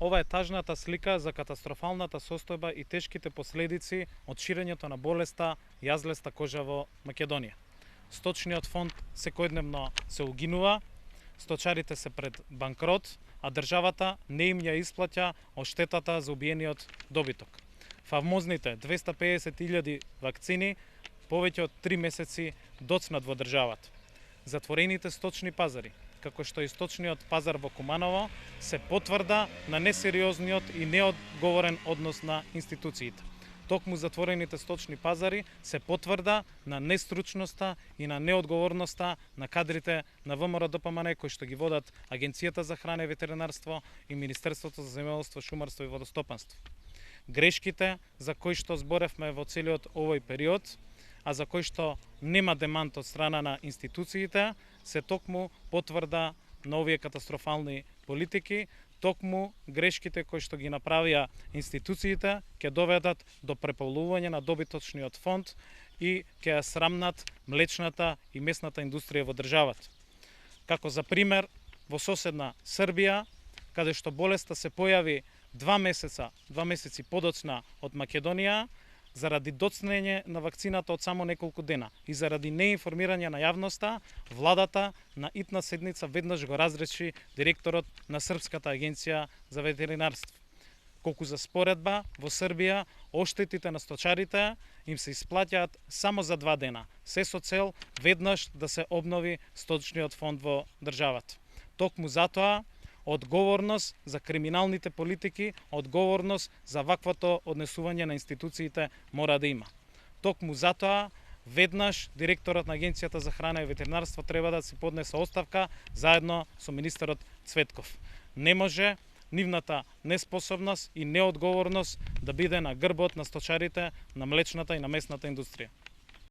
Ова е тажната слика за катастрофалната состојба и тешките последици од ширењето на болеста јазлеста кожа во Македонија. Сточниот фонд секојдневно се угинува, сточарите се пред банкрот, а државата не им ја исплаќа одштетата за убиениот добиток. Фамозните 250.000 вакцини повеќе од 3 месеци доцнат во државата. Затворените сточни пазари, како што и сточниот пазар во Куманово, се потврда на несериозниот и неодговорен однос на институциите. Токму затворените сточни пазари се потврда на нестручноста и на неодговорноста на кадрите на ВМРО ДПМН кои што ги водат Агенцијата за храна и ветеринарство и Министерството за земјоделство, шумарство и водостопанство. Грешките за кои што зборевме во целиот овој период, а за кои што нема демант од страна на институциите, се токму потврда на овие катастрофални политики. Токму грешките кои што ги направија институциите ќе доведат до преполнување на добиточниот фонд и ќе ја срамнат млечната и месната индустрија во државата. Како за пример, во соседна Србија, каде што болеста се појави 2 месеци подоцна од Македонија, заради доцнење на вакцината од само неколку дена и заради неинформирање на јавноста, владата на итна седница веднаш го разреши директорот на Српската агенција за ветеринарство. Колку за споредба, во Србија оштетите на сточарите им се исплаќаат само за 2 дена, се со цел веднаш да се обнови сточниот фонд во државата. Токму затоа одговорност за криминалните политики, одговорност за ваквото однесување на институциите мора да има. Токму затоа, веднаш директорот на Агенцијата за храна и ветеринарство треба да си поднесе оставка заедно со министерот Цветков. Не може нивната неспособност и неодговорност да биде на грбот на сточарите, на млечната и на месната индустрија.